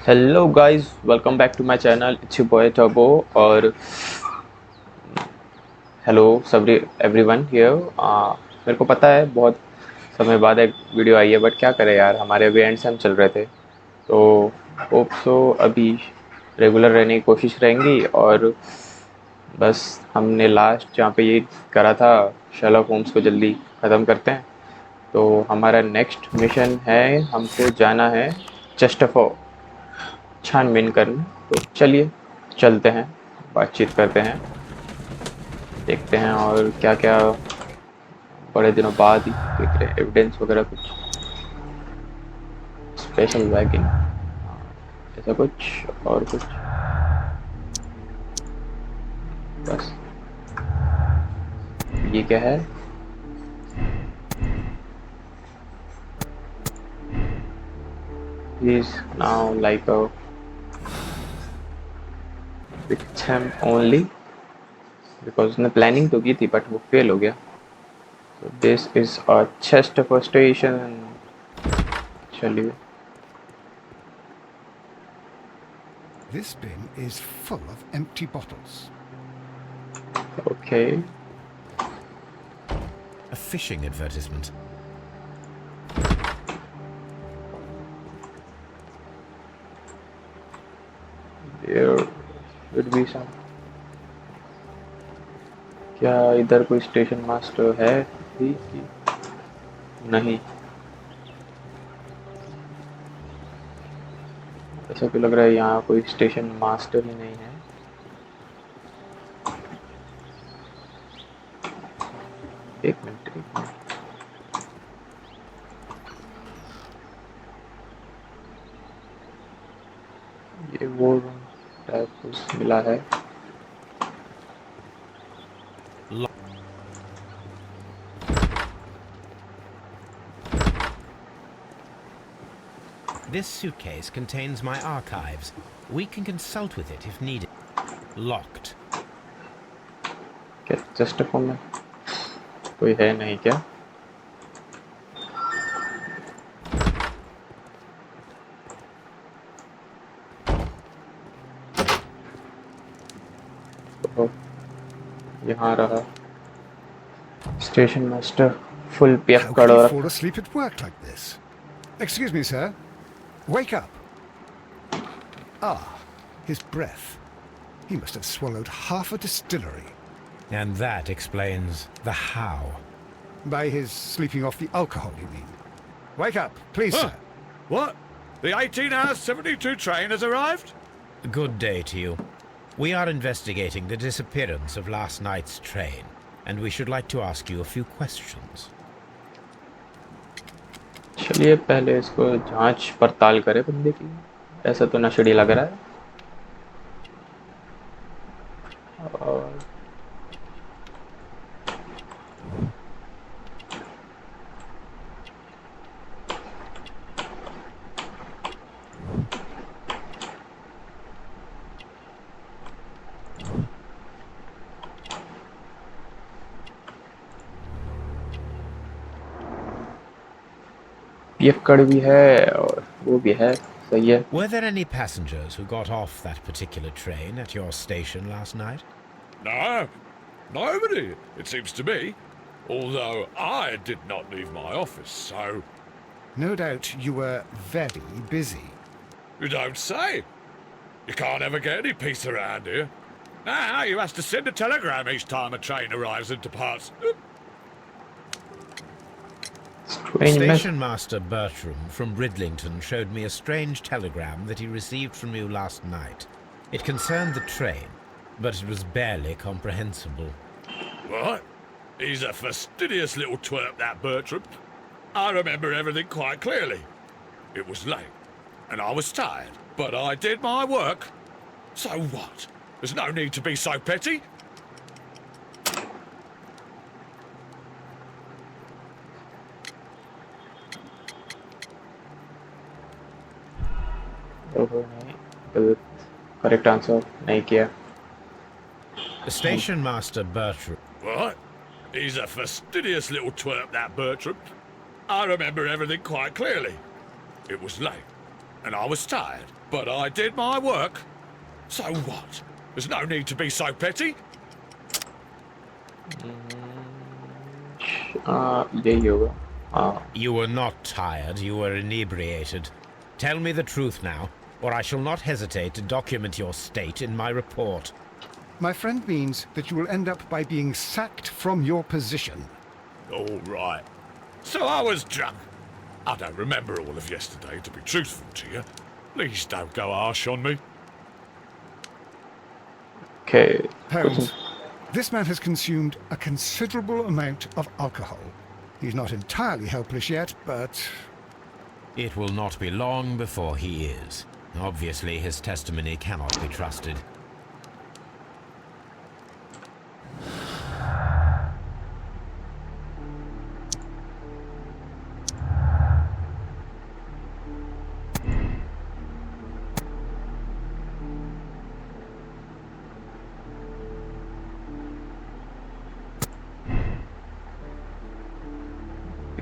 Hello guys, welcome back to my channel. It's your boy Turbo. और hello सभी everyone here. मेरे को पता है बहुत समय बाद एक वीडियो आई है, बट क्या करें यार, हमारे अभी एंड सेम चल रहे थे, तो होप सो अभी रेगुलर रहने की कोशिश रहेंगी। और बस हमने लास्ट जहाँ पे ये करा था, शर्लॉक होम्स को जल्दी ख़त्म करते हैं। तो हमारा नेक्स्ट मिशन है, हमको जाना है चेस्टरफोर्ड छानबीन करने। तो चलिए चलते हैं, बातचीत करते हैं, देखते हैं और क्या क्या बड़े दिनों बाद ही देख रहे हैं एविडेंस वगैरह, कुछ स्पेशल वैगिंग ऐसा कुछ और कुछ। बस ये क्या है? He is now like a victim only, because उसने प्लानिंग तो की थी बट वो फेल हो गया। So this is a chest of a station। चलिए। This bin is full of empty bottles. Okay. A fishing advertisement. There should be some। क्या इधर कोई स्टेशन मास्टर है भी कि नहीं? ऐसा क्यों लग रहा है यहाँ कोई स्टेशन मास्टर ही नहीं है। एक मिनट। ये वो टाइप कुछ मिला है। This suitcase contains my archives. We can consult with it if needed. Locked. क्या जस्ट फोन में कोई है नहीं क्या? तो यहाँ रहा स्टेशन मास्टर फुल पियक How कड़ can you और fall asleep at work like this? Excuse me, sir. Wake up. Ah, his breath. He must have swallowed half a distillery. And that explains the how. By his sleeping off the alcohol, you mean? Wake up, please, Huh. sir. What? The 18-hour 72 train has arrived? Good day to you. We are investigating the disappearance of last night's train, and we should like to ask you a few questions. चलिए पहले इसको जांच पड़ताल करें बंदे की। ऐसा तो नशेड़ी लग रहा है। और पियक्कड़ भी है और वो भी है। सही है। Were there any passengers who got off that particular train at your station last night? No, nobody, it seems to me. Although I did not leave my office, so... No doubt you were very busy. You don't say. You can't ever get any peace around here. Now you have to send a telegram each time a train arrives and departs. Strange mess। Station Master Bertram from Ridlington showed me a strange telegram that he received from you last night. It concerned the train, but it was barely comprehensible. What? He's a fastidious little twerp, that Bertram. I remember everything quite clearly. It was late, and I was tired, but I did my work. So what? There's no need to be so petty. नहीं, correct answer नहीं किया। Station Master Bertram. What? He's a fastidious little twerp, that Bertram. I remember everything quite clearly. It was late, and I was tired, but I did my work. So what? There's no need to be so petty. यही होगा. हाँ. You were not tired, you were inebriated. Tell me the truth now, or I shall not hesitate to document your state in my report. My friend means that you will end up by being sacked from your position. All right. So I was drunk. I don't remember all of yesterday, to be truthful to you. Please don't go harsh on me. Okay. Holmes, this man has consumed a considerable amount of alcohol. He's not entirely helpless yet, but... It will not be long before he is. Obviously, his testimony cannot be trusted.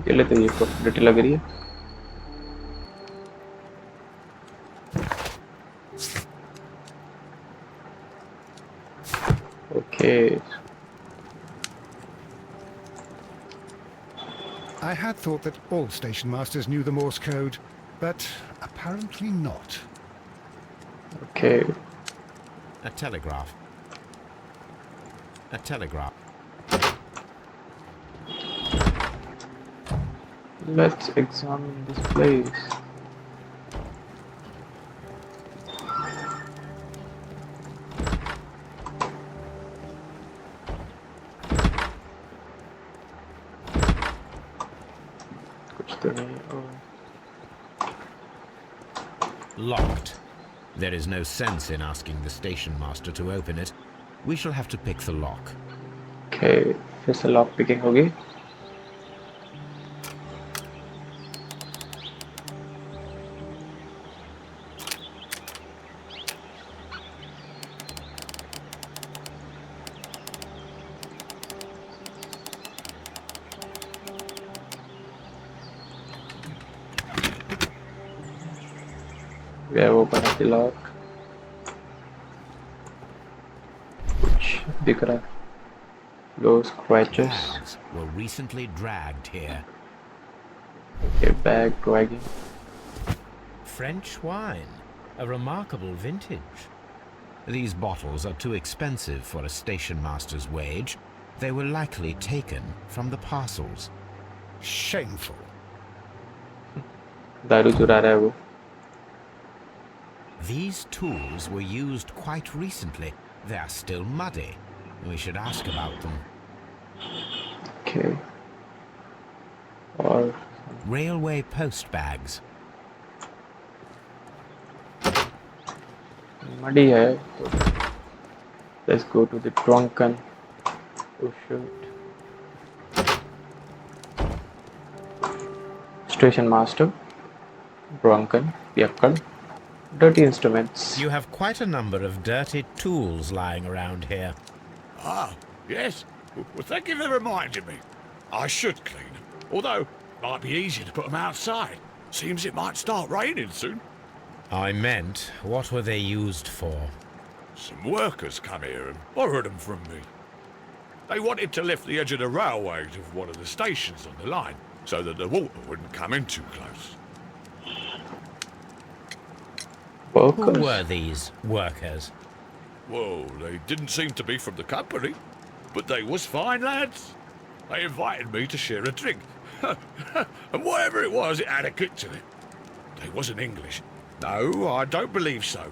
अकेले तो ये possibility लग रही है. Okay. I had thought that all station masters knew the Morse code, but apparently not. Okay. A telegraph. A telegraph. Let's examine this place. कुछ तो नहीं. Locked. There is no sense in asking the station master to open it. We shall have to pick the lock. Okay. फिर से lock picking होगी. We have opened up the lock. कुछ दिख रहा है. Low scratches. Bags were recently dragged here. Okay, bag dragging. French wine. A remarkable vintage. These bottles are too expensive for a station master's wage. They were likely taken from the parcels. Shameful. दारू चुरा रहा है वो. These tools were used quite recently. They are still muddy. We should ask about them. Okay. और Railway post bags. muddy है. तो let's go to the drunken. Oh shoot. Station master. Drunken. Piakkad. Dirty instruments. You have quite a number of dirty tools lying around here. Ah, yes. Well, thank you for reminding me. I should clean them. Although, it might be easier to put them outside. Seems it might start raining soon. I meant, what were they used for? Some workers come here and borrowed them from me. They wanted to lift the edge of the railway to one of the stations on the line, so that the water wouldn't come in too close. Who Workers. were these workers? Well, they didn't seem to be from the company, but they was fine lads. They invited me to share a drink. And whatever it was, it had a kick to it. They wasn't English. No, I don't believe so.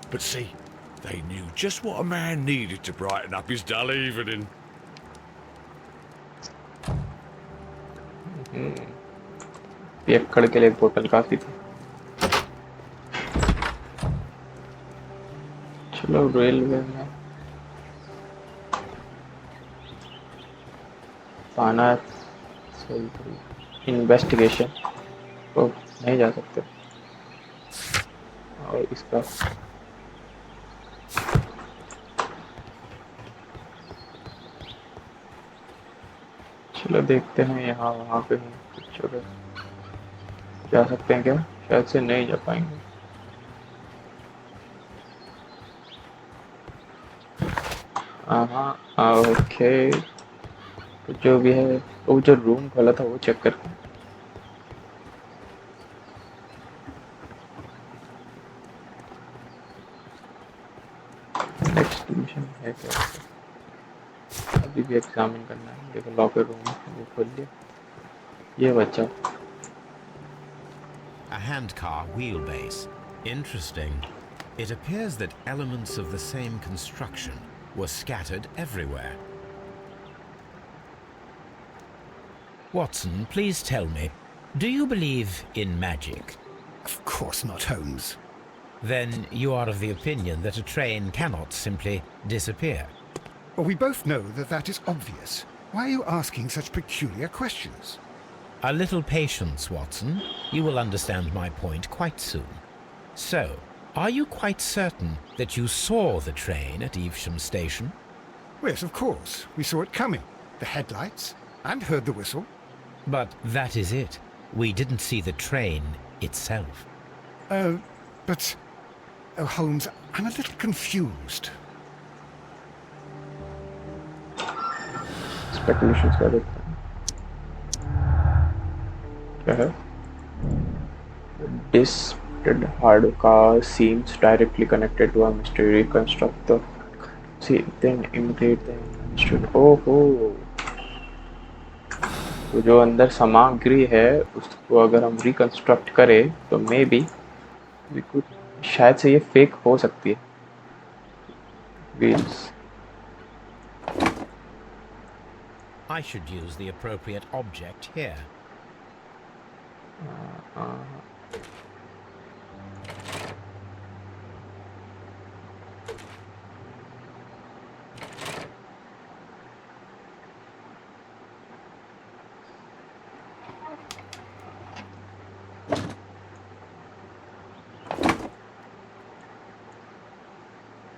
But see, they knew just what a man needed to brighten up his dull evening. पियक्कड़ के लिए एक बोतल काफी थी. चलो railway में पाना. इन्वेस्टिगेशन तो नहीं जा सकते. और इसका चलो देखते हैं यहाँ वहाँ पे कुछ जगह जा सकते हैं क्या. शायद से नहीं जा पाएंगे. हाँ ओके, तो जो भी है, वो जो रूम खोला था वो चेक कर। नेक्स्ट मिशन है क्या? अभी भी एग्जामिन करना है। देखो लॉकर रूम वो खोल लिया, ये बच्चा। A handcar wheelbase. Interesting. It appears that elements of the same construction were scattered everywhere. Watson, please tell me, do you believe in magic? Of course not, Holmes. Then you are of the opinion that a train cannot simply disappear. Well, we both know that that is obvious. Why are you asking such peculiar questions? A little patience, Watson. You will understand my point quite soon. So, are you quite certain that you saw the train at Evesham Station? Yes, of course. We saw it coming. The headlights, and heard the whistle. But that is it. We didn't see the train itself. But... Oh, Holmes, I'm a little confused. Speculations कर देते हैं। क्या है? Disputed hard car seems directly connected to a mystery. Reconstruct the see, then imitate the mystery. ओहो, तो जो अंदर सामग्री है उसको अगर हम रिकंस्ट्रक्ट करें तो मे बी वी कुड, शायद से ये फेक हो सकती है। Wheels, I should use the appropriate object here.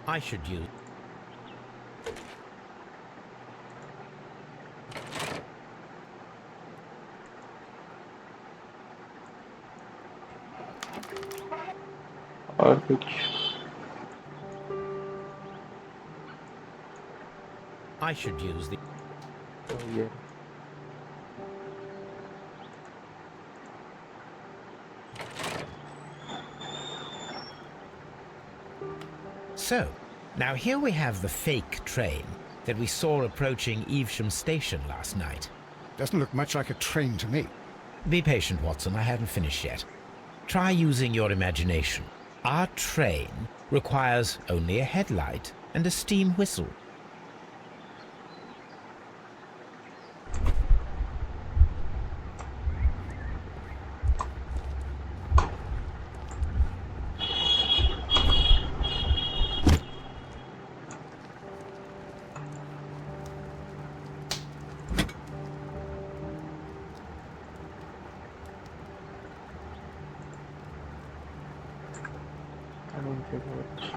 I should use... और कुछ I should use the... तो ये So, now here we have the fake train that we saw approaching Evesham Station last night. Doesn't look much like a train to me. Be patient, Watson, I haven't finished yet. Try using your imagination. Our train requires only a headlight and a steam whistle. I don't think much.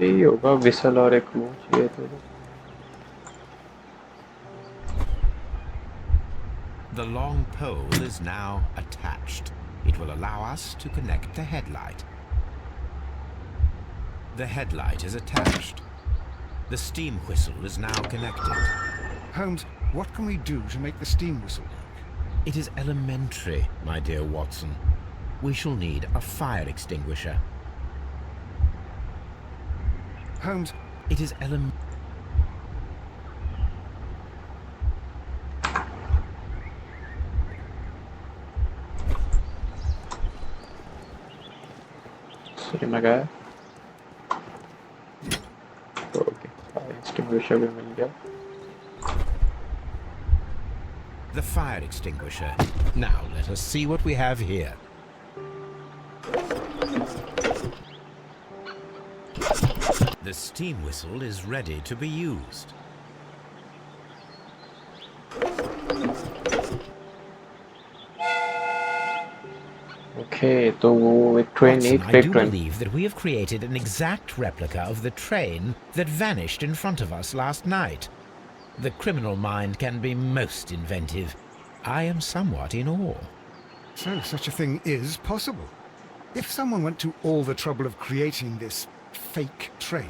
यही होगा, whistle और एक वो चाहिए तो। The long pole is now attached. It will allow us to connect the headlight. The headlight is attached. The steam whistle is now connected. Holmes, what can we do to make the steam whistle work? It is elementary, my dear Watson. We shall need a fire extinguisher. Holmes, It is सही में गया तो okay, extinguisher भी मिल गया। the fire extinguisher. Now let us see what we have here. The steam whistle is ready to be used. Okay, तो वो एक train, Watson, एक I fake do train. believe that we have created an exact replica of the train that vanished in front of us last night. The criminal mind can be most inventive. I am somewhat in awe. So such a thing is possible. If someone went to all the trouble of creating this fake train,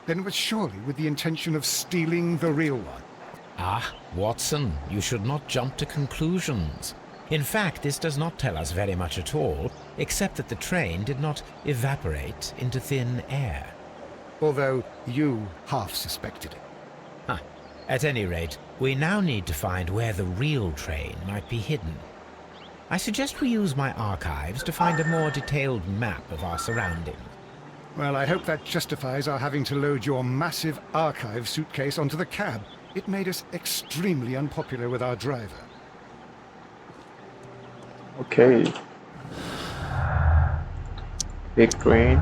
then it was surely with the intention of stealing the real one. Ah, Watson, you should not jump to conclusions. In fact, this does not tell us very much at all, except that the train did not evaporate into thin air. Although you half suspected it. Ah, at any rate, we now need to find where the real train might be hidden. I suggest we use my archives to find a more detailed map of our surroundings. Well, I hope that justifies our having to load your massive archive suitcase onto the cab. It made us extremely unpopular with our driver. Okay. Big train.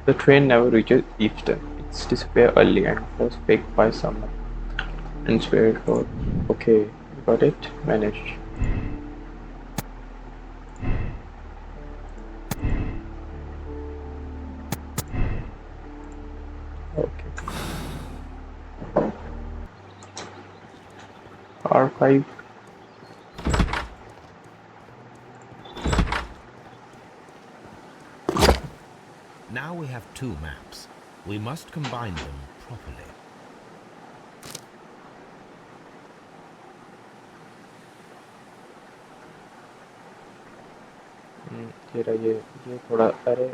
The train never reaches Easton. It's disappeared early and was picked by someone. Inspired for. Okay, got it. Vanished. Okay. Archive. Now we have two maps. We must combine them properly. ये थोड़ा अरे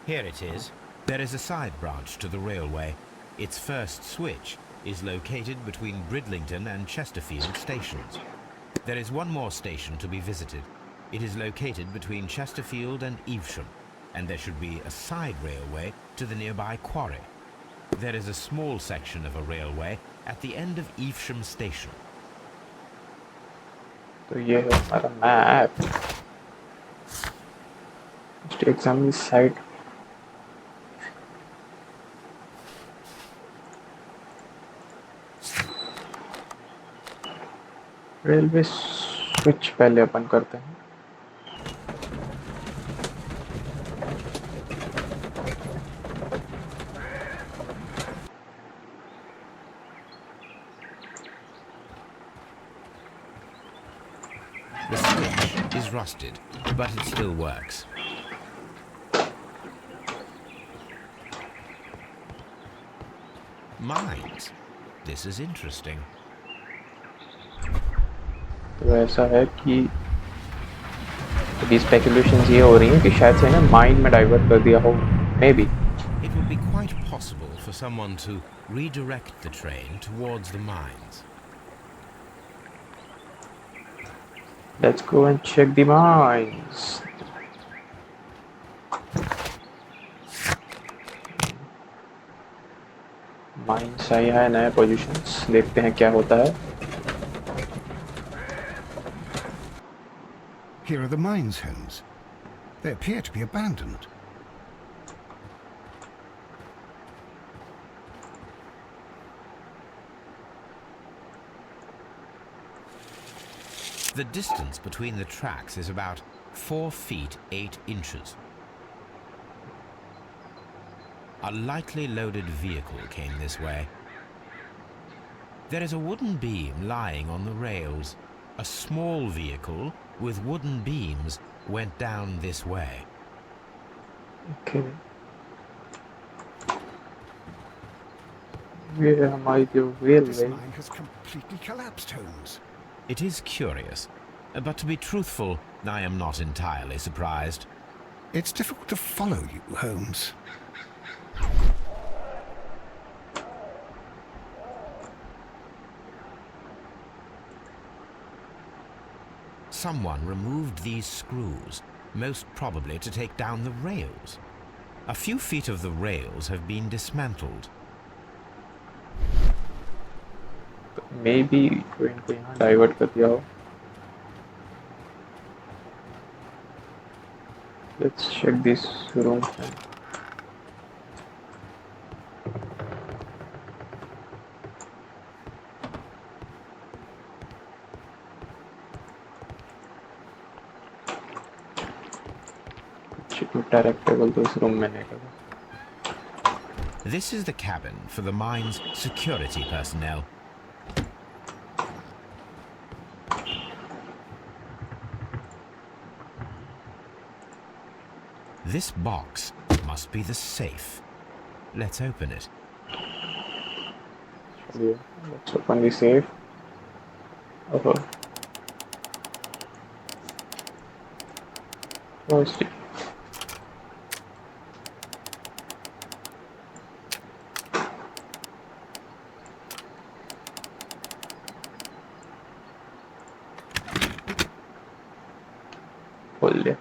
Here it is. There is a side branch to the railway. Its first switch is located between Bridlington and Chesterfield stations. There is one more station to be visited. It is located between Chesterfield and Evesham, and there should be a side railway to the nearby quarry. There is a small section of a railway at the end of Evesham station. तो ये है हमारा map. Just examine this side. Railway switch पहले अपन करते हैं. The switch is rusted, but it still works. Mines. This is interesting. तो ऐसा है कि अभी स्पेकुलेशंस ये हो रही हैं कि शायद से ना माइंड में डाइवर्ट कर दिया हो. May be. It would be quite possible for someone to redirect the train towards the mines. Let's go and check the mines. Mines आई है नए पोजीशंस. देखते हैं क्या होता है. Here are the mines homes. They appear to be abandoned. The distance between the tracks is about 4 feet 8 inches. A lightly loaded vehicle came this way. There is a wooden beam lying on the rails. A small vehicle with wooden beams went down this way. Okay. ये हमारी जो This railway. mine has completely collapsed, Holmes. It is curious, but to be truthful, I am not entirely surprised. It's difficult to follow you, Holmes. Someone removed these screws, most probably to take down the rails. A few feet of the rails have been dismantled. Maybe train को यहाँ divert कर दिया हो. Let's check this room. Direct table तो इस room में नहीं लगा। This is the cabin for the mine's security personnel. This box must be the safe. Let's open it. Let's open the safe. Oh, see. खोल लिया।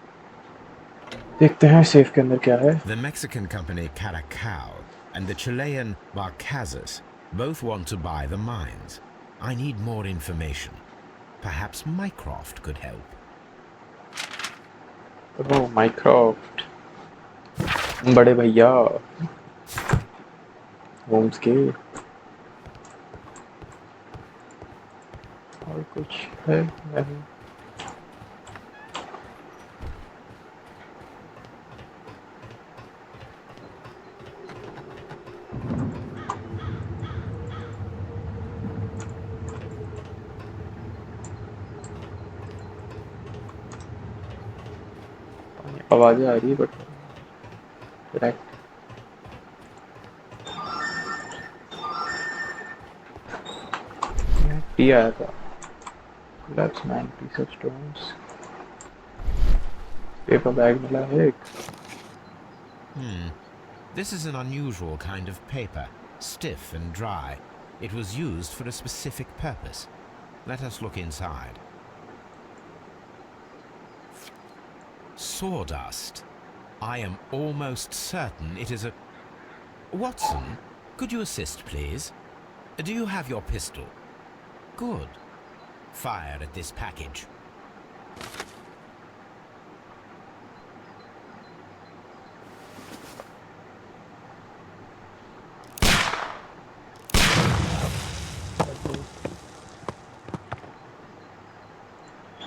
देखते हैं safe के अंदर क्या है। The Mexican company Caracao and the Chilean Barcazas both want to buy the mines. I need more information. Perhaps Mycroft could help. Oh, Mycroft, बड़े भैया होम्स के। और कुछ है नहीं। आवाजें आ रही है बट टी आया था। Collapse 9 piece of stones. Paper bag मिला है एक। This is an unusual kind of paper, stiff and dry. It was used for a specific purpose. Let us look inside. Sawdust. I am almost certain it is a... Watson, could you assist, please? Do you have your pistol? Good. Fire at this package.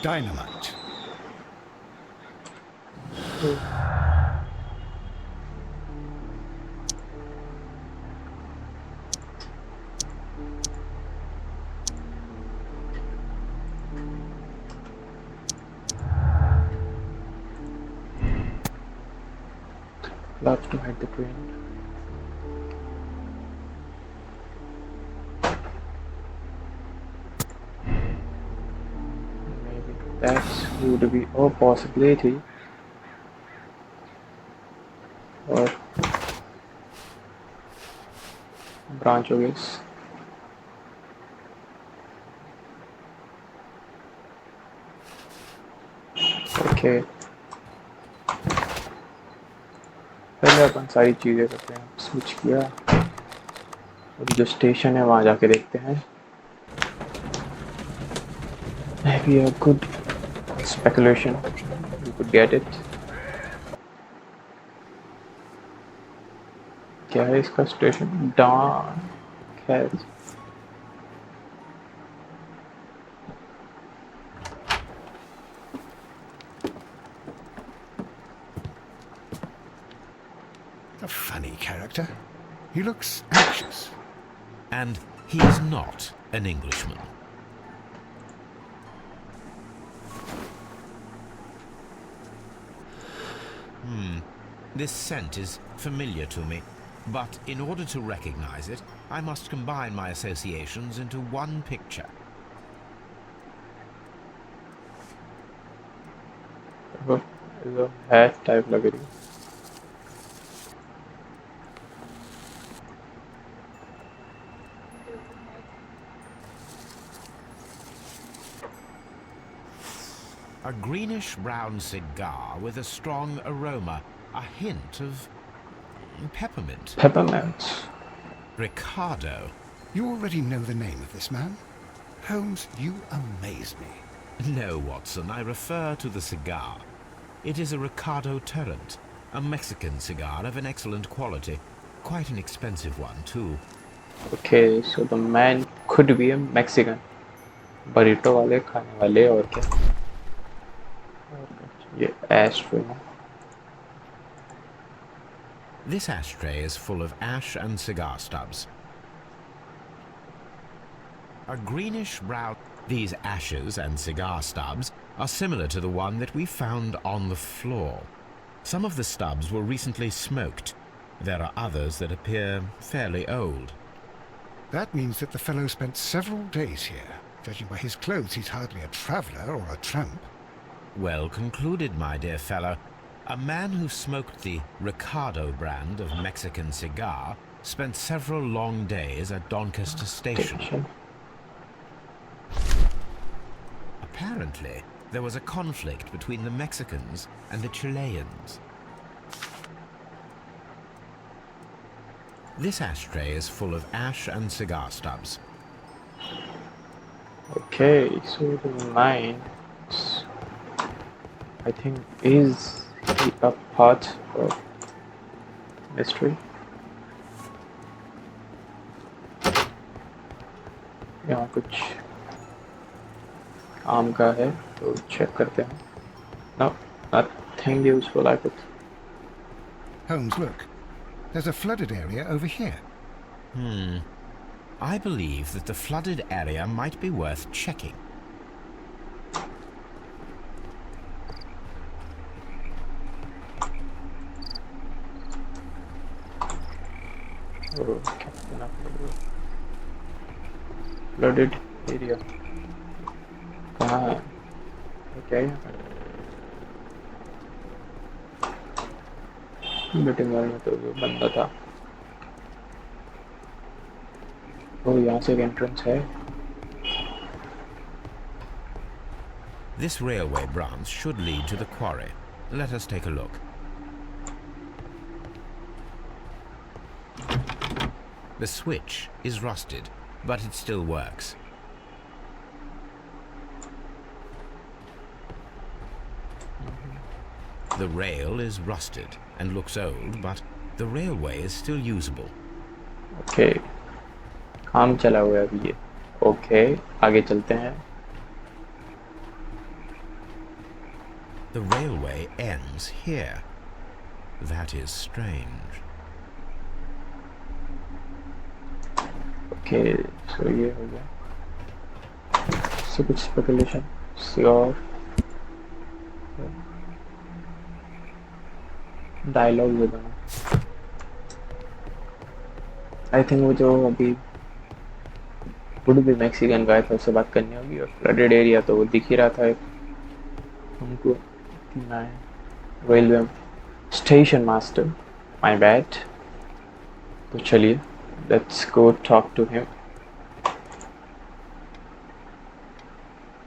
Dynamite. Loves to hide the train. Maybe that's would be a possibility. Or branch of this. Okay. पहले अपन सारी चीजें करते हैं। Switch किया और जो station है वहां जाके देखते हैं। Maybe a good speculation. We could get it. क्या है इसका स्टेशन? डॉन कैज। A funny character. He looks anxious. And he is not an Englishman. This scent is familiar to me, but in order to recognize it, I must combine my associations into one picture. वो hat type लग रही है। A greenish-brown cigar with a strong aroma, a hint of peppermint. Peppermint. Ricardo. You already know the name of this man? Holmes, you amaze me. No, Watson, I refer to the cigar. It is a Ricardo Turrent, a Mexican cigar of an excellent quality. Quite an expensive one, too. Okay, so the man could be a Mexican. Burrito वाले खाने वाले और क्या? ये एश पे है। This ashtray is full of ash and cigar stubs. A greenish brown. These ashes and cigar stubs are similar to the one that we found on the floor. Some of the stubs were recently smoked. There are others that appear fairly old. That means that the fellow spent several days here. Judging by his clothes, he's hardly a traveller or a tramp. Well concluded, my dear fellow. A man who smoked the Ricardo brand of Mexican cigar spent several long days at Doncaster Station. Apparently, there was a conflict between the Mexicans and the Chileans. This ashtray is full of ash and cigar stubs. Okay, so the mine, I think, is a part of mystery. यहाँ कुछ काम का है तो check करते हैं. No, nothing useful I could. Holmes, look. There's a flooded area over here. I believe that the flooded area might be worth checking. Oh, flooded area. कहाँ है? क्या है? मीटिंग हॉल में तो वो बंदा था. ओ यहाँ से एक एंट्रेंस है. This railway branch should lead to the quarry. Let us take a look. The switch is rusted, but it still works. The rail is rusted and looks old, but the railway is still usable. Okay. काम चला हुआ है अभी ये. Okay, आगे चलते हैं. The railway ends here. That is strange. Okay, so ये हो गया. So कुछ speculation. Sure. Dialogue with them. I think वो जो अभी वुड भी मैक्सिकन गाय था उससे बात करनी होगी. और फ्लडेड एरिया तो वो दिख ही रहा था हमको. Railway station master. My bad. तो चलिए let's go talk to him.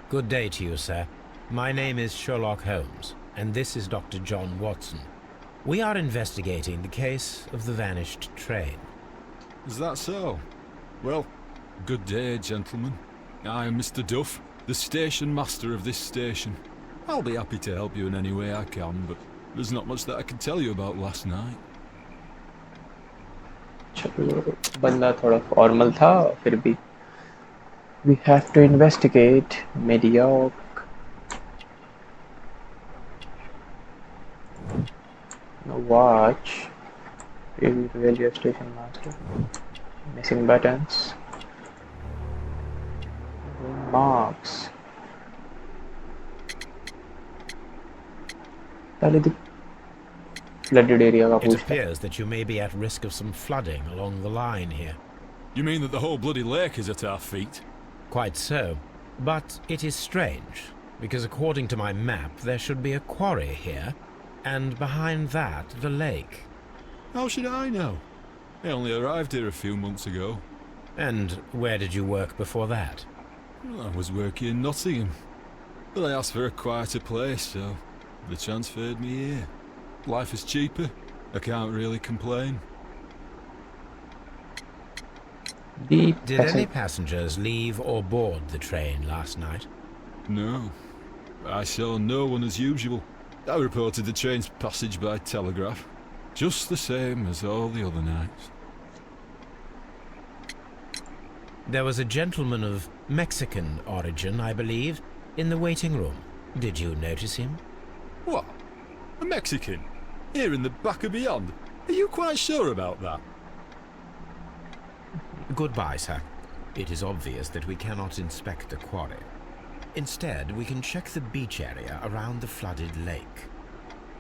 Good day to you, sir. My name is Sherlock Holmes, and this is Dr. John Watson. We are investigating the case of the vanished train. Is that so? Well, good day, gentlemen. I am Mr. Duff, the station master of this station. I'll be happy to help you in any way I can, but there's not much that I can tell you about last night. चलो बंदा थोड़ा formal था फिर भी. We have to investigate. Mediocre. No watch. Railway station master. Missing buttons. Marks. पहले तो flooded area का It पूछता. appears that you may be at risk of some flooding along the line here. You mean that the whole bloody lake is at our feet? Quite so. But it is strange, because according to my map, there should be a quarry here, and behind that, the lake. How should I know? I only arrived here a few months ago. And where did you work before that? Well, I was working in Nottingham, but I asked for a quieter place, so they transferred me here. Life is cheaper. I can't really complain. Did any passengers leave or board the train last night? No. I saw no one as usual. I reported the train's passage by telegraph, just the same as all the other nights. There was a gentleman of Mexican origin, I believe, in the waiting room. Did you notice him? What? A Mexican? Here in the back of beyond? Are you quite sure about that? Goodbye, sir. It is obvious that we cannot inspect the quarry. Instead, we can check the beach area around the flooded lake.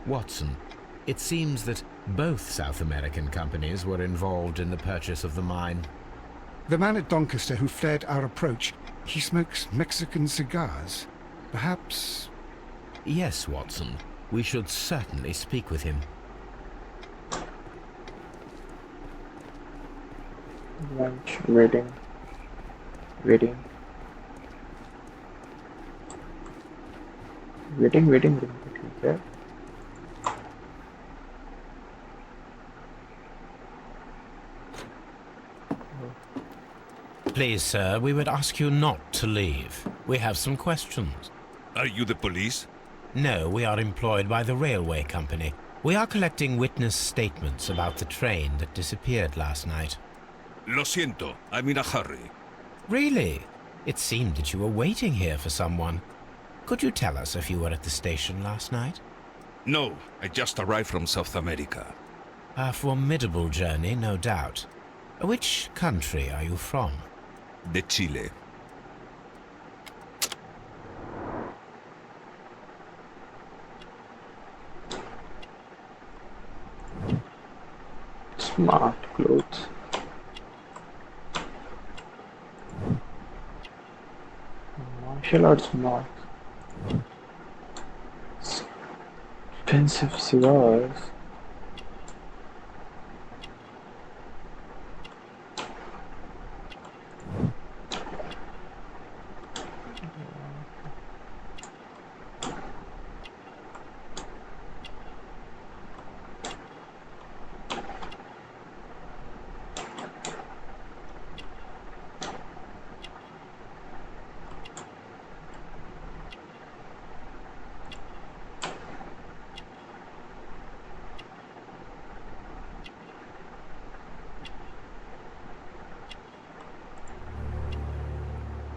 Watson, it seems that both South American companies were involved in the purchase of the mine. The man at Doncaster who flared our approach, he smokes Mexican cigars. Perhaps... Yes, Watson. We should certainly speak with him. Lunch, waiting. Waiting. ठीक है. Please, sir, we would ask you not to leave. We have some questions. Are you the police? No, we are employed by the railway company. We are collecting witness statements about the train that disappeared last night. Lo siento, I'm in a hurry. Really? It seemed that you were waiting here for someone. Could you tell us if you were at the station last night? No, I just arrived from South America. A formidable journey, no doubt. Which country are you from? De Chile. Smart clothes. Martial arts marks. Expensive cigars.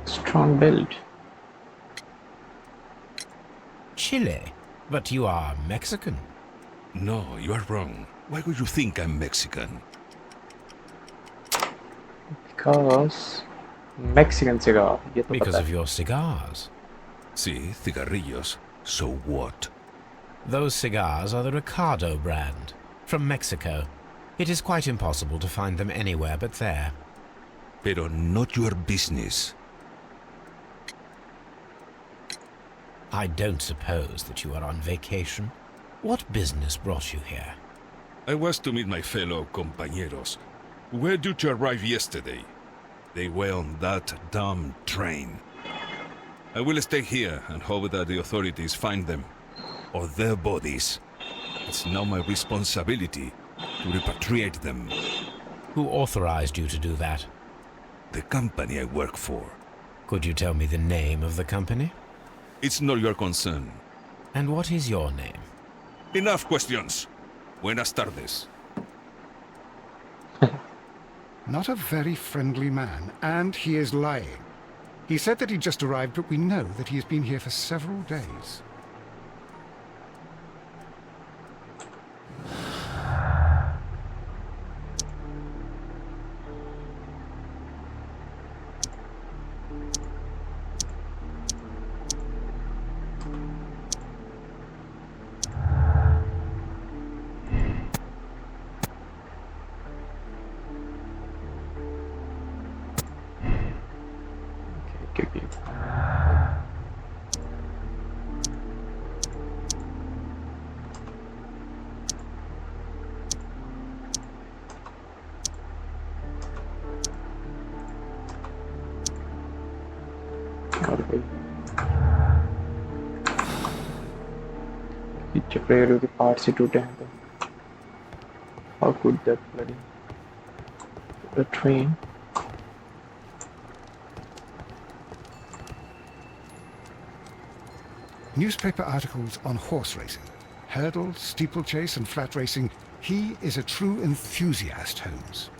Strong build. Chile? But you are Mexican. No, you are wrong. Why would you think I'm Mexican? Because Mexican cigar. ये तो Because पता of है. your cigars. Sí, cigarrillos. So what? Those cigars are the Ricardo brand, from Mexico. It is quite impossible to find them anywhere but there. Pero not your business. I don't suppose that you are on vacation. What business brought you here? I was to meet my fellow compañeros, who were due to arrive yesterday. They were on that damn train. I will stay here and hope that the authorities find them, or their bodies. It's now my responsibility to repatriate them. Who authorized you to do that? The company I work for. Could you tell me the name of the company? It's not your concern. And what is your name? Enough questions. Buenas tardes. Not a very friendly man, and he is lying. He said that he just arrived, but we know that he has been here for several days. क्योंकि और भाई पीछे player के part से टूटे हैं तो how could that bloody the train Newspaper articles on horse racing. Hurdle, steeplechase and flat racing. He is a true enthusiast, Holmes.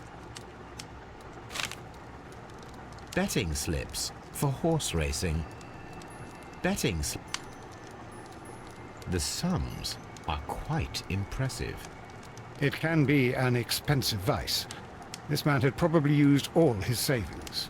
Betting slips for horse racing. The sums are quite impressive. It can be an expensive vice. This man had probably used all his savings.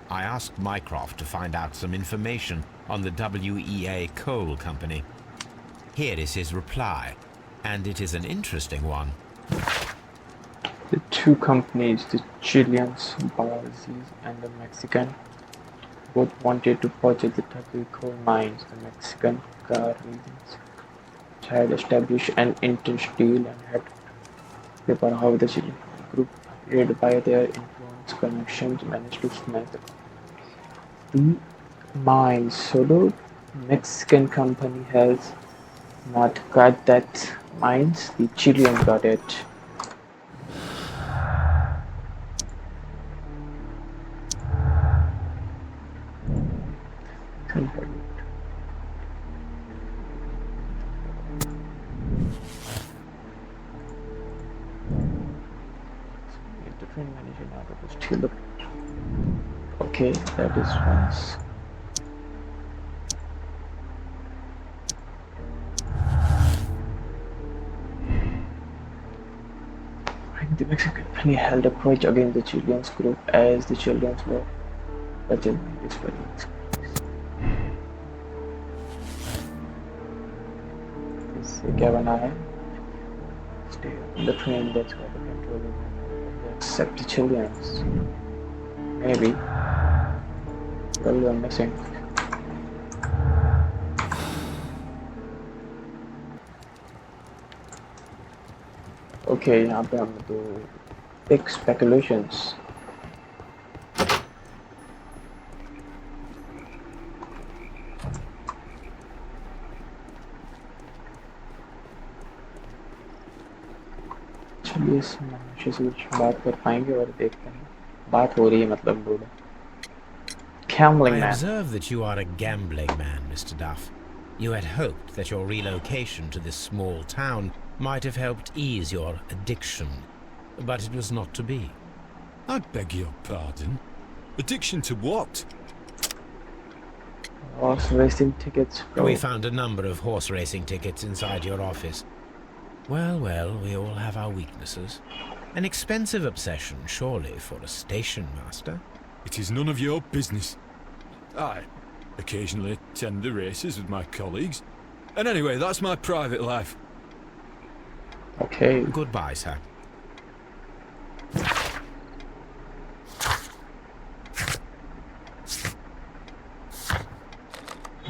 I asked Mycroft to find out some information on the WEA Coal Company. Here is his reply, and it is an interesting one. The two companies, the Chileans, Brazil, and the Mexican, both wanted to purchase the Turkey coal mines. The Mexican car regions had established an intense deal and had paper how the Chilean group, led by their influence connections, managed to smash the mines. So the Mexican company has not got that mines, the Chilean got it. Different manager now to steal the. Okay, that is once. The Mexican company held a grudge against the Chilean group as the Chileans were budget this project. इससे क्या बना है? Stay on the train, that's why the control is accept the Chileans. Maybe. What are we missing? Okay, यहाँ पे हम तो big speculations. चलिए इस मनुष्य से कुछ बात कर पाएंगे और देखते हैं. बात हो रही है मतलब बोलो. Gambling man. I observe that you are a gambling man, Mr. Duff. You had hoped that your relocation to this small town might have helped ease your addiction, but it was not to be. I beg your pardon? Addiction to what? Horse racing tickets. We found a number of horse racing tickets inside your office. Well, well, we all have our weaknesses. An expensive obsession, surely, for a station master. It is none of your business. I occasionally attend the races with my colleagues. And anyway, that's my private life. Okay. Goodbye, sir.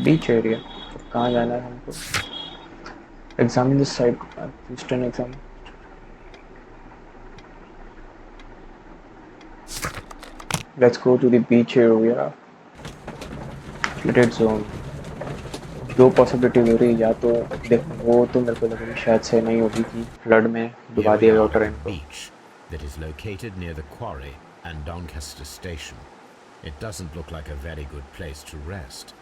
Beach area. कहाँ जाना है हमको? Examine the site. Eastern exam. Let's go to the beach area. Flooded zone. दो possibilities हो रही है. या तो देख वो तो मेरे को लग रही शायद से नहीं होगी कि फ्लड में डुबा दिया गया ट्रेन को. Beach that is located near the quarry and Doncaster station. It doesn't look like a very good place to rest.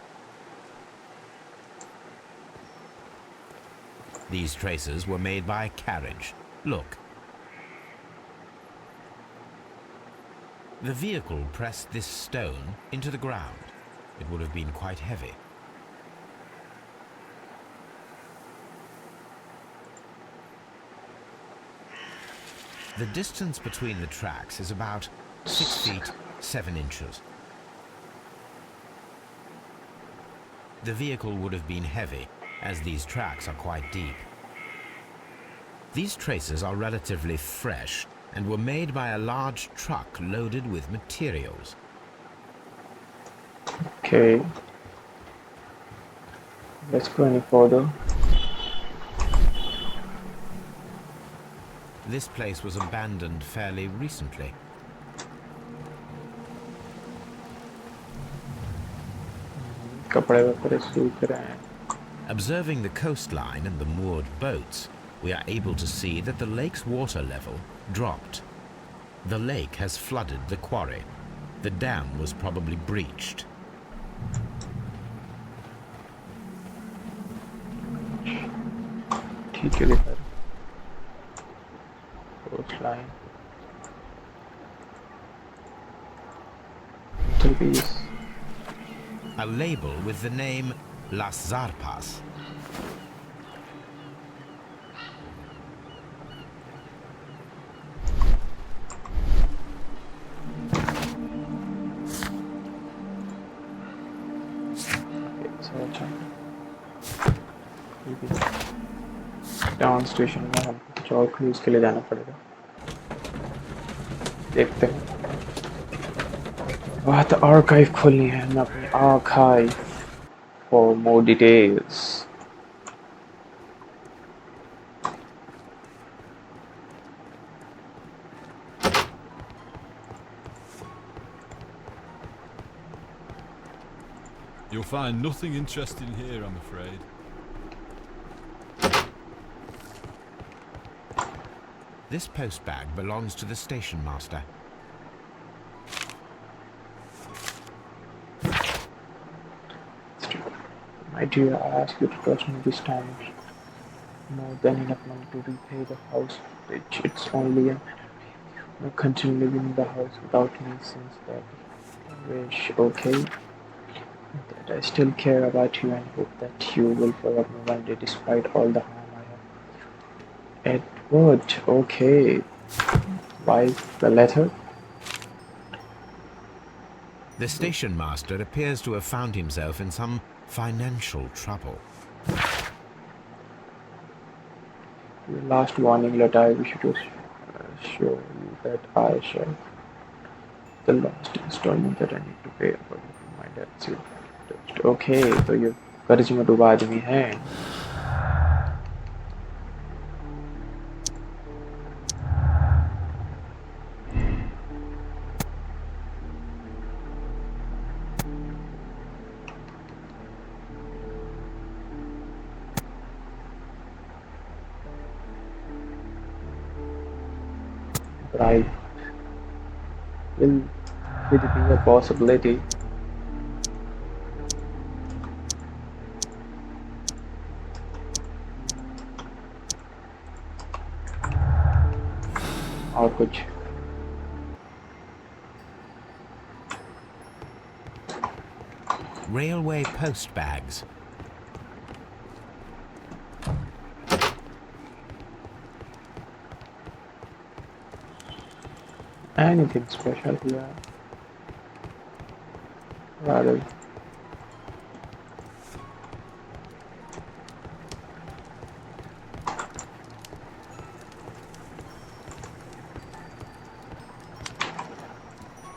These traces were made by a carriage. Look. The vehicle pressed this stone into the ground. It would have been quite heavy. The distance between the tracks is about 6 feet 7 inches. The vehicle would have been heavy, as these tracks are quite deep. These traces are relatively fresh and were made by a large truck loaded with materials. Okay. Let's go any further. This place was abandoned fairly recently. कपड़े वपड़े सूख रहे हैं. Observing the coastline and the moored boats, we are able to see that the lake's water level dropped. The lake has flooded the quarry. The dam was probably breached. ठीक है sir. Coastline. masterpiece. A label with the name Las Zarpas. Town station में हमको कुछ और cruise के लिए जाना पड़ेगा, देखते हैं। वहाँ तो आर्काइव खोलनी है, मैं अपनी archive for more details. You'll find nothing interesting here, I'm afraid. This post bag belongs to the station master. My dear, I ask you to trust me this time. More than enough money to repay the house, which it's only a you continue living in the house without me since that wish, okay? That I still care about you and hope that you will forgive me one day despite all the harm I have. Edward, okay. Why the letter? The station master appears to have found himself in some financial trouble. Your last warning letter, I wish to assure you that I shall. The last installment that I need to pay for my debts. Okay, तो ये कर्ज में डूबा आदमी है। Bribe will it be a possibility? और कुछ Railway post bags. anything special here? Rather,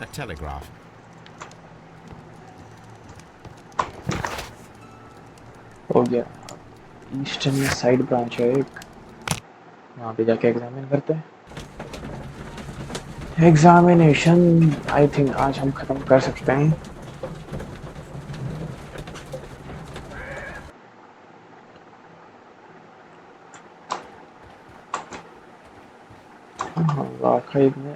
A telegraph. हो गया। ईस्टर्न में साइड ब्रांच है एक, वहाँ पे जाके एग्जामिन करते हैं। एग्जामिनेशन आई थिंक आज हम खत्म कर सकते हैं। हाँ, वाकई में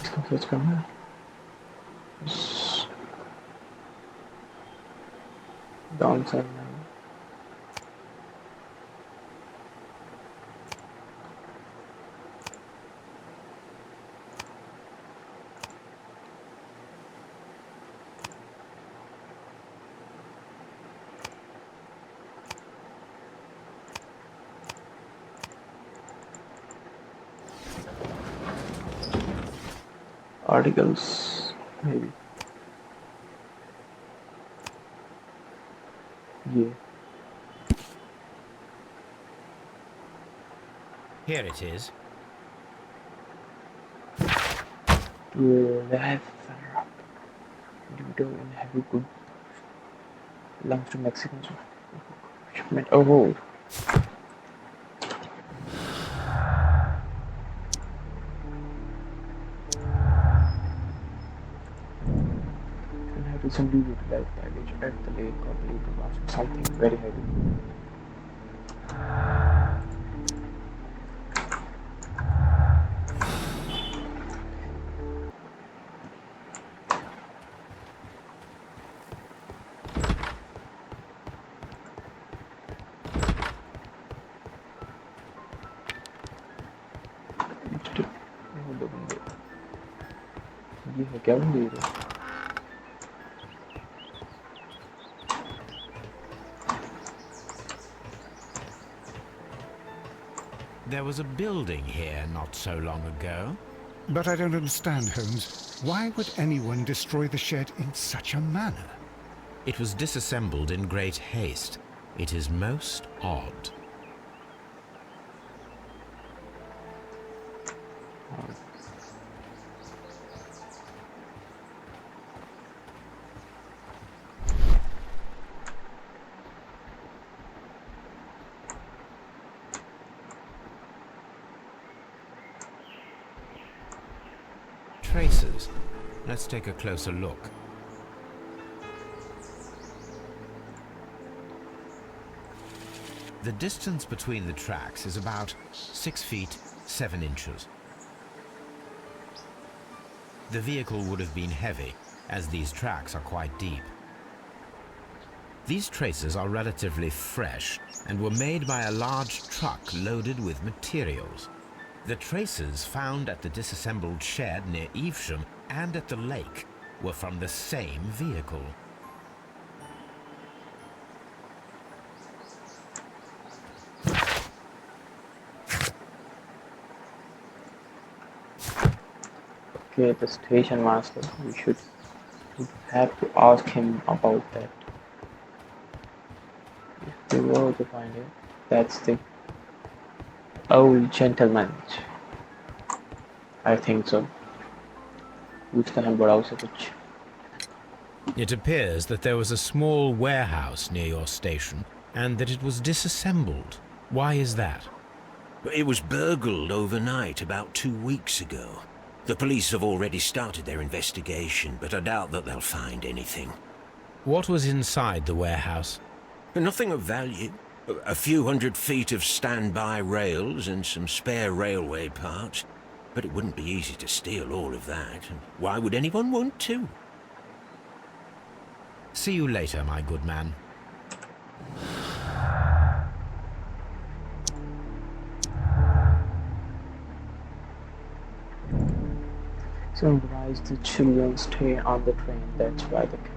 इसका सर्च करना है। डाउन साइड में articles maybe ये Here it is. leather Ludo and heavy good belongs to Mexican shipment. Oh, recently utilized baggage at the lake or lake was something very heavy. ये है क्या बंदी ये? There was a building here not so long ago. But I don't understand, Holmes. Why would anyone destroy the shed in such a manner? It was disassembled in great haste. It is most odd. Traces. Let's take a closer look. The distance between the tracks is about 6 feet 7 inches. The vehicle would have been heavy, as these tracks are quite deep. These traces are relatively fresh and were made by a large truck loaded with materials. The traces found at the disassembled shed near Evesham and at the lake were from the same vehicle. Okay, the station master. We have to ask him about that. If we were to find it, that's the old gentleman. I think so. पूछता है बड़ा उसे कुछ. It appears that there was a small warehouse near your station and that it was disassembled. Why is that? It was burgled overnight about 2 weeks ago. The police have already started their investigation, but I doubt that they'll find anything. What was inside the warehouse? Nothing of value. A few hundred feet of standby rails and some spare railway parts. But it wouldn't be easy to steal all of that. Why would anyone want to? See you later, my good man. So advise the children stay on the train. That's why the kid.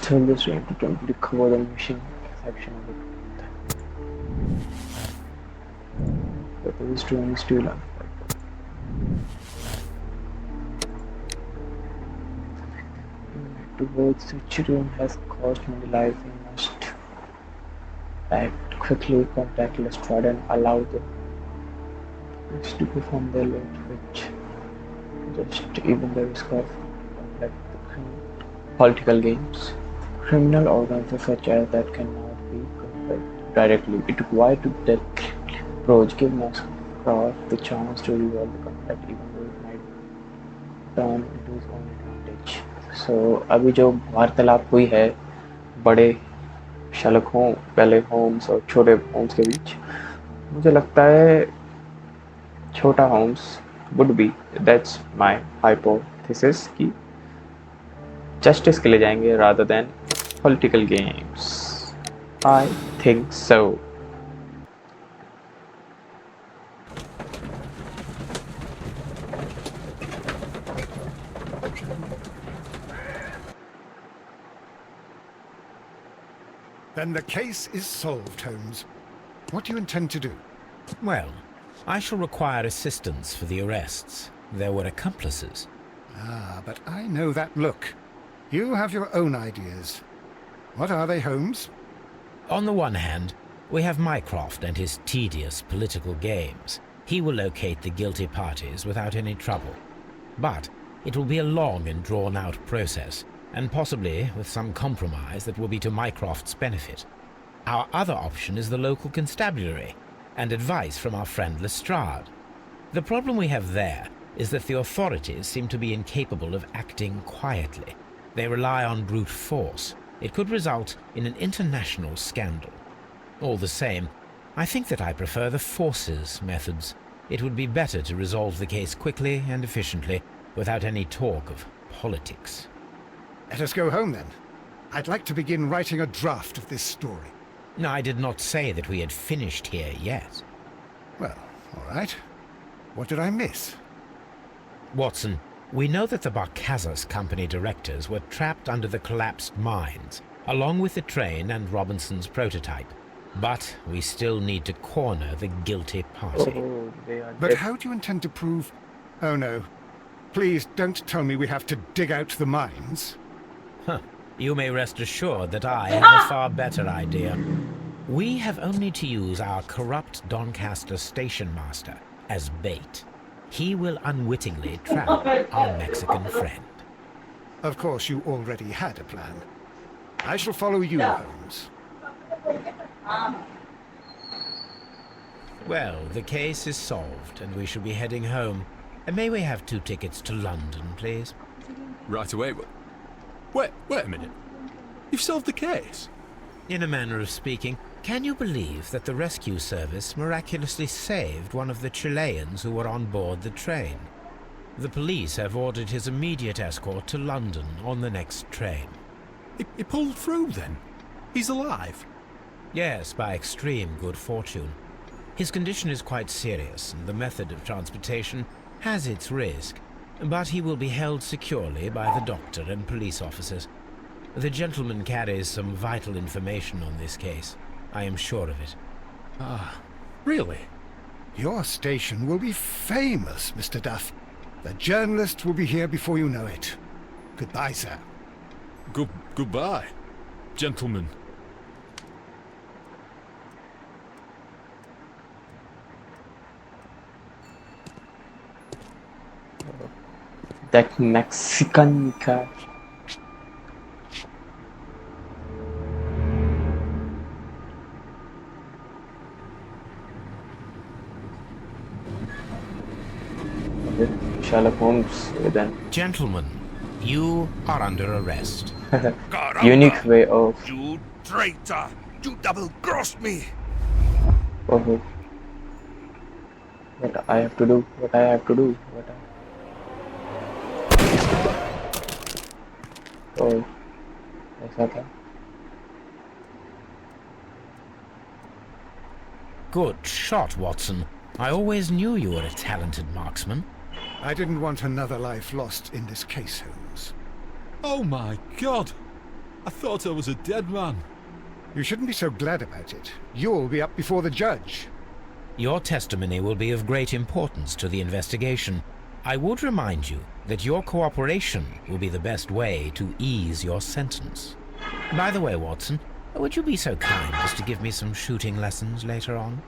Tell this train to completely cover the missing section of it. But this train is still on. Towards the children has cost many lives. We must act quickly, contact Lestrade and allow them to perform their work, which just even the risk of like the political games. Criminal organizations such as that cannot be controlled directly. It requires to that approach give Mascroft the chance to resolve the conflict, even though it might turn into his own advantage. So अभी जो वार्तालाप हुई है बड़े Sherlock पहले Holmes और छोटे Holmes के बीच, मुझे लगता है छोटा Holmes would be, that's my hypothesis, कि जस्टिस के लिए जाएंगे rather than political games. I think so. Then the case is solved, Holmes. What do you intend to do? Well, I shall require assistance for the arrests. There were accomplices. Ah, but I know that look. You have your own ideas. What are they, Holmes? On the one hand, we have Mycroft and his tedious political games. He will locate the guilty parties without any trouble. But it will be a long and drawn-out process, and possibly with some compromise that will be to Mycroft's benefit. Our other option is the local constabulary, and advice from our friend Lestrade. The problem we have there is that the authorities seem to be incapable of acting quietly. They rely on brute force. It could result in an international scandal. All the same, I think that I prefer the forces methods. It would be better to resolve the case quickly and efficiently without any talk of politics. Let us go home, then. I'd like to begin writing a draft of this story. No, I did not say that we had finished here yet. Well, all right. What did I miss? Watson, we know that the Barcazas Company directors were trapped under the collapsed mines, along with the train and Robinson's prototype. But we still need to corner the guilty party. Oh, they are But dead. how do you intend to prove... Oh no. Please don't tell me we have to dig out the mines. Huh. You may rest assured that I have a far better idea. We have only to use our corrupt Doncaster station master as bait. He will unwittingly trap our Mexican friend. Of course, you already had a plan. I shall follow you, Holmes. Well, the case is solved, and we shall be heading home. And may we have 2 tickets to London, please? Right away. Wait a minute. You've solved the case? In a manner of speaking, can you believe that the rescue service miraculously saved one of the Chileans who were on board the train? The police have ordered his immediate escort to London on the next train. He pulled through then? He's alive? Yes, by extreme good fortune. His condition is quite serious, and the method of transportation has its risk, but he will be held securely by the doctor and police officers. The gentleman carries some vital information on this case. I am sure of it. Ah, really? Your station will be famous, Mr. Duff. The journalists will be here before you know it. Goodbye, sir. Goodbye, gentlemen. That Mexican cat. Sherlock Holmes then. Gentlemen, you are under arrest. Unique way of You traitor! You double-crossed me! oh, what I have to do, what I have to do, what I... Oh, ऐसा था. Good shot, Watson. I always knew you were a talented marksman. I didn't want another life lost in this case, Holmes. Oh my God! I thought I was a dead man. You shouldn't be so glad about it. You'll be up before the judge. Your testimony will be of great importance to the investigation. I would remind you that your cooperation will be the best way to ease your sentence. By the way, Watson, would you be so kind as to give me some shooting lessons later on?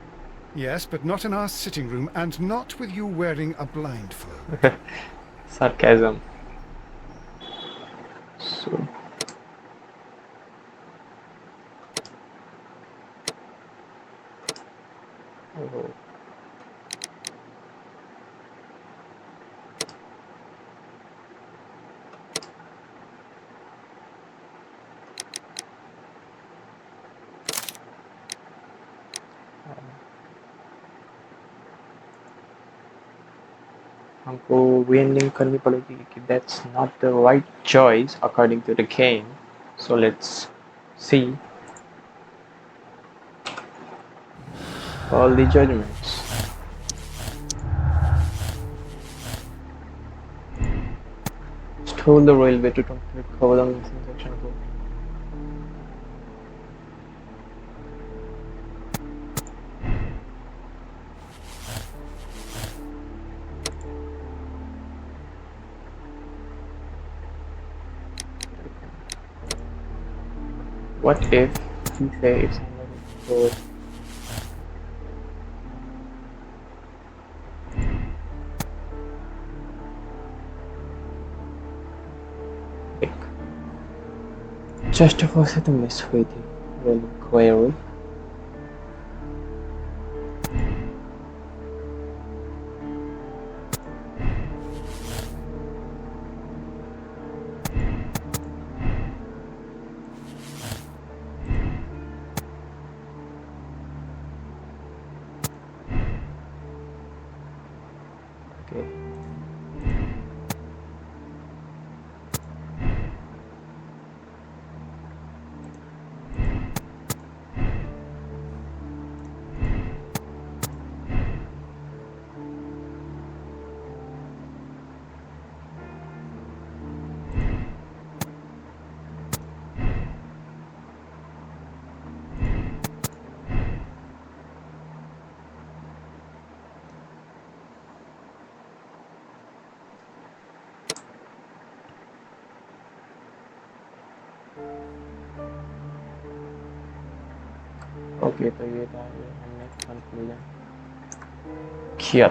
Yes, but not in our sitting room, and not with you wearing a blindfold. Sarcasm. So oh. हमको वे ending करनी पड़ेगी कि that's not the right choice according to the game. So let's see all the judgments. Stole the railway to cover the missing section of the what if he say it's good? Just before से तो miss हुई थी query. Okay. Okay, तो ये था, ये हमने conclusion किया।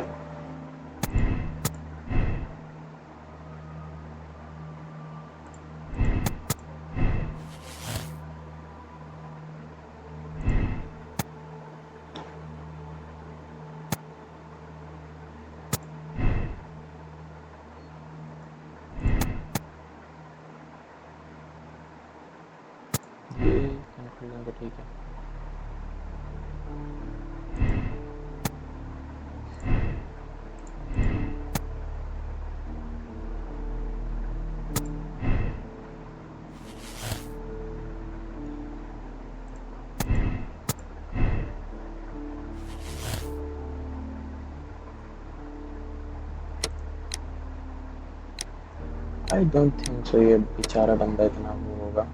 ये कंक्लूजन तो ठीक है। आई डोंट थिंक सो ये बेचारा बंदा इतना वो होगा।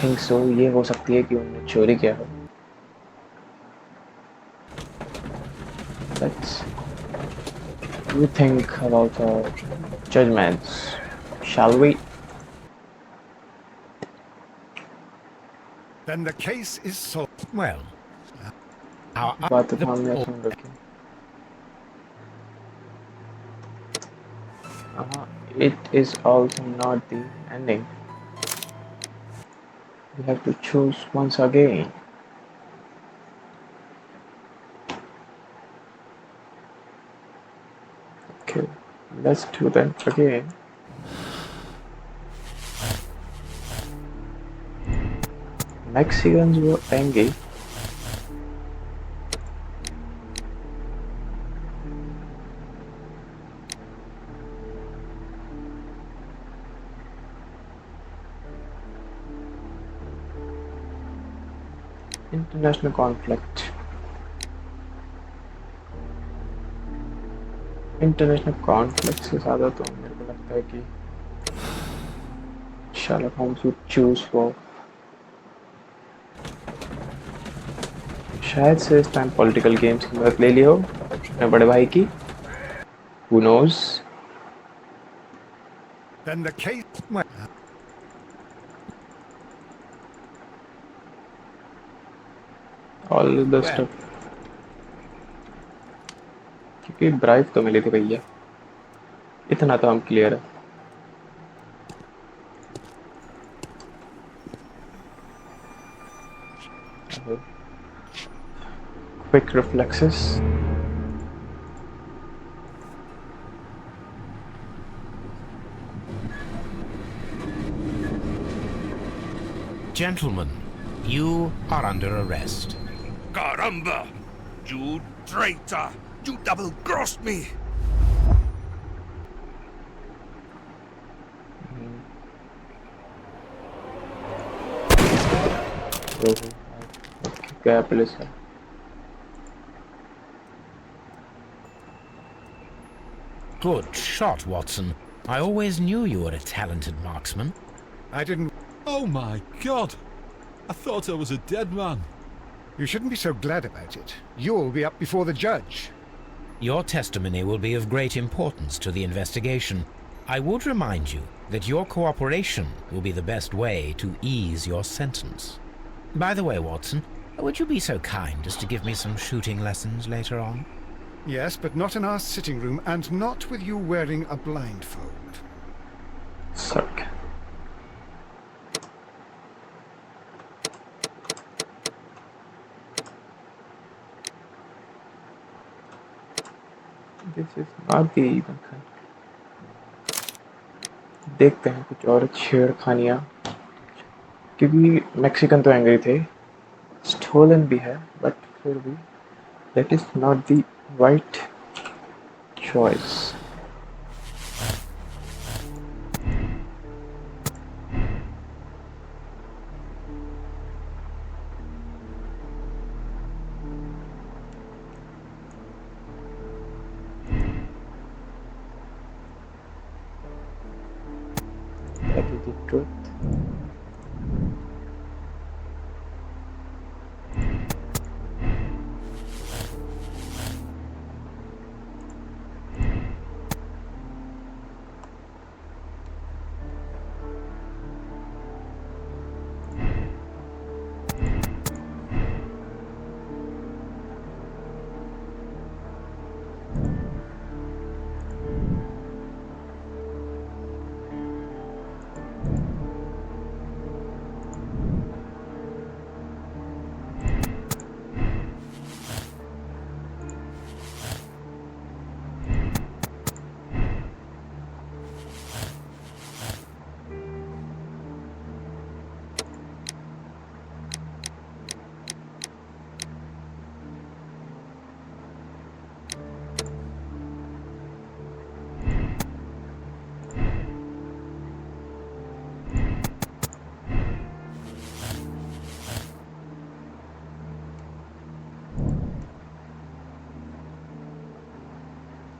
थिंक सो ये हो सकती है कि उन्होंने चोरी किया हो। Let's you think about our judgments, shall we? Then the case is solved. Well, our बात तो हमने सुन रखी। It is also not the ending. We have to choose once again. Okay, let's do that again. Mexicans were angry. International conflict. International conflict से ज़्यादा तो मेरे को लगता है कि Sherlock Holmes would choose for, शायद से इस टाइम पॉलिटिकल गेम्स की मदद ले ली हो अपने बड़े भाई की। Who knows? Then the case. All the stuff. क्योंकि ब्राइब तो मिली थी भैया, इतना तो हम क्लियर है। Quick reflexes. Gentlemen, you are under arrest. Caramba! You traitor! You double-crossed me! क्या पुलिस है? Good shot, Watson. I always knew you were a talented marksman. I didn't. Oh my God! I thought I was a dead man. You shouldn't be so glad about it. You'll be up before the judge. Your testimony will be of great importance to the investigation. I would remind you that your cooperation will be the best way to ease your sentence. By the way, Watson, would you be so kind as to give me some shooting lessons later on? Yes, but not in our sitting room, and not with you wearing a blindfold. Suck. This is not the even kind. देखते हैं कुछ और छेड़खानियाँ, क्योंकि Mexican तो angry थे, stolen भी है, but फिर भी that is not the right choice.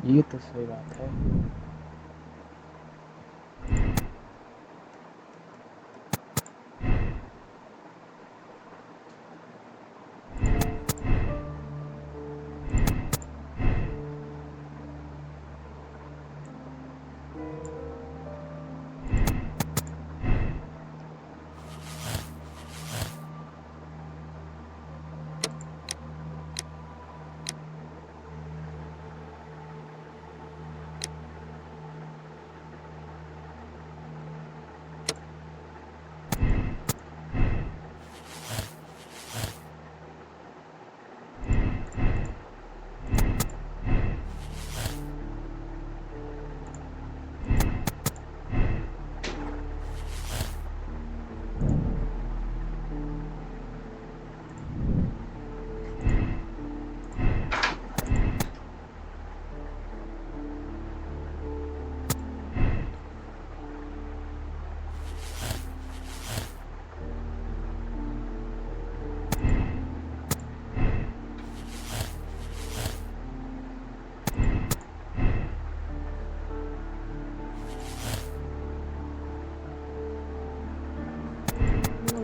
ये तो सही बात है।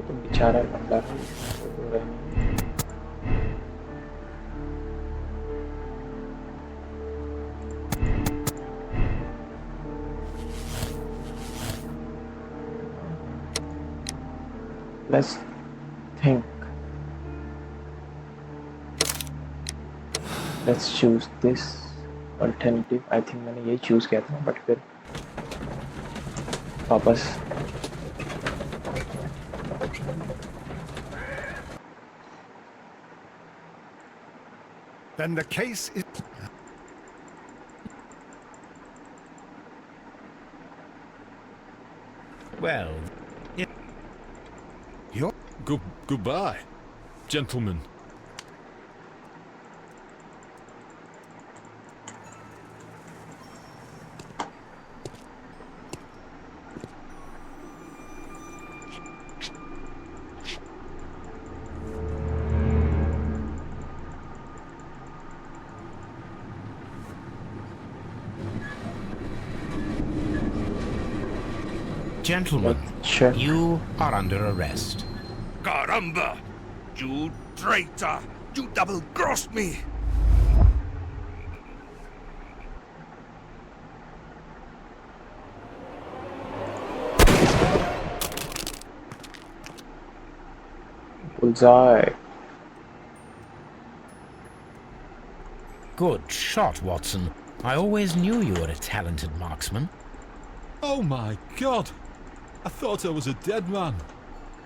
तो बेचारा बंदा है, रो रहे हैं। Let's think. Let's choose this alternative. I think मैंने यही choose किया था, but फिर वापस Then the case is... Well, You're... Goodbye, gentlemen. gentlemen, Sure. you are under arrest. Caramba! You traitor! You double-crossed me! Bullseye. Good shot, Watson. I always knew you were a talented marksman. Oh my God! I thought I was a dead man.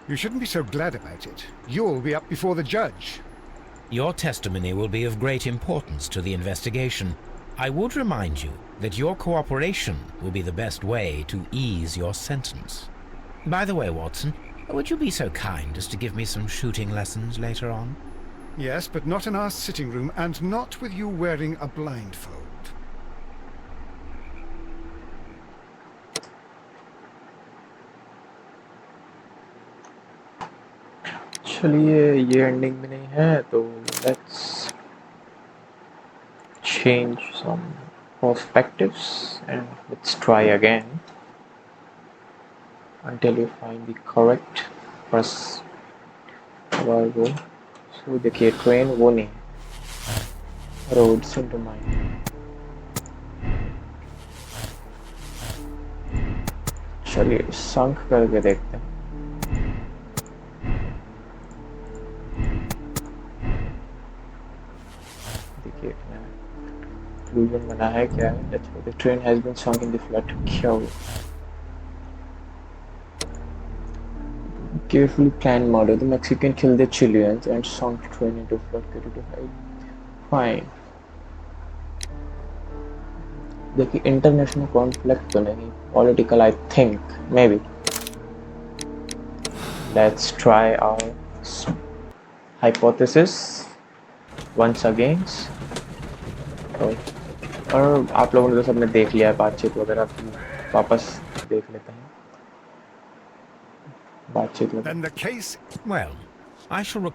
You shouldn't be so glad about it. You'll be up before the judge. Your testimony will be of great importance to the investigation. I would remind you that your cooperation will be the best way to ease your sentence. By the way, Watson, would you be so kind as to give me some shooting lessons later on? Yes, but not in our sitting room, and not with you wearing a blindfold. चलिए ये ending में नहीं है तो let's change some perspectives and let's try again until you find the correct first वो so देखिए train वो नहीं है roads into mine चलिए संक करके देखते हैं देखिए conclusion बना है क्या है let's go the train has been sunk in the flood क्या हुआ carefully planned murder. The Mexican killed the Chileans and sunk the train into flood to hide. Fine. देखिए इंटरनेशनल कॉन्फ्लिक्ट तो नहीं political I think maybe let's try our hypothesis once again और आप लोगों ने तो सबने देख लिया है बातचीत वगैरह वापस देख लेते हैं Then the case... Well, I shall...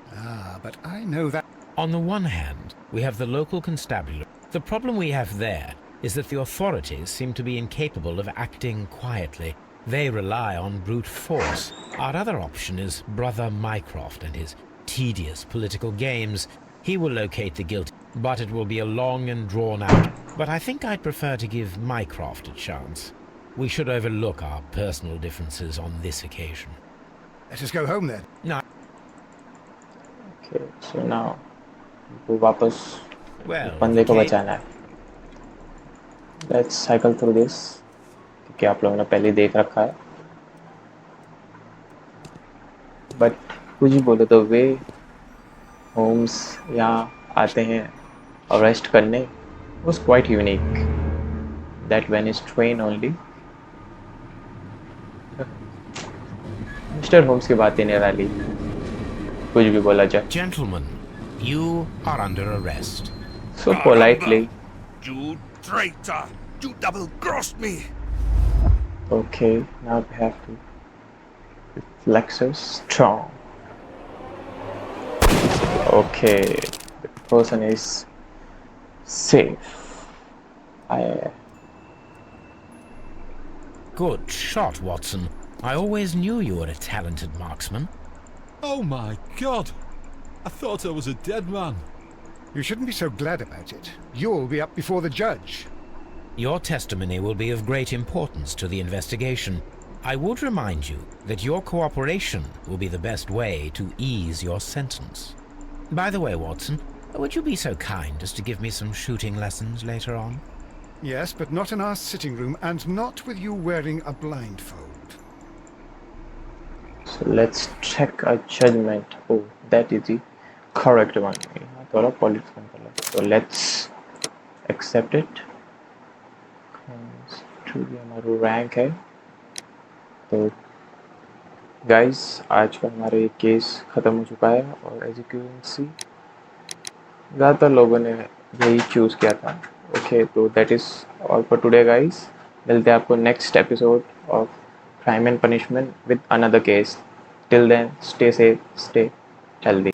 but I know that... On the one hand, we have the local constabulary. The problem we have there is that the authorities seem to be incapable of acting quietly. They rely on brute force. Our other option is Brother Mycroft and his tedious political games. He will locate the guilty, but it will be a long and drawn out. But I think I'd prefer to give Mycroft a chance. We should overlook our personal differences on this occasion. Let us go home then. No. Okay, so now हमको वापस Well, बंदे को Kate- बचाना है. Let's cycle through this क्योंकि आप लोगों ने पहले देख रखा है. But कुछ भी बोलो तो वे होम्स यहाँ आते हैं अरेस्ट करने was quite unique. That vanished train only. Mister Holmes की बात ही नहीं रही. कुछ भी बोला जाए. Gentlemen, you are under arrest. So politely. You traitor! You double-crossed me! Okay, now we have to reflexes strong. Okay, the person is safe. Good shot, Watson. I always knew you were a talented marksman. Oh my God! I thought I was a dead man. You shouldn't be so glad about it. You'll be up before the judge. Your testimony will be of great importance to the investigation. I would remind you that your cooperation will be the best way to ease your sentence. By the way, Watson, would you be so kind as to give me some shooting lessons later on? Yes, but not in our sitting room, and not with you wearing a blindfold. So let's check a judgment. Oh, that is the correct one. थोड़ा politics में चला. So let's accept it. To the हमारा rank है. तो guys, आज का हमारा ये केस ख़त्म हो चुका है और as you can see ज़्यादातर लोगों ने यही चूज़ किया था. ओके, तो that is all for today guys. मिलते हैं आपको next episode of Crime and Punishment with another case. Till then, stay safe, stay healthy.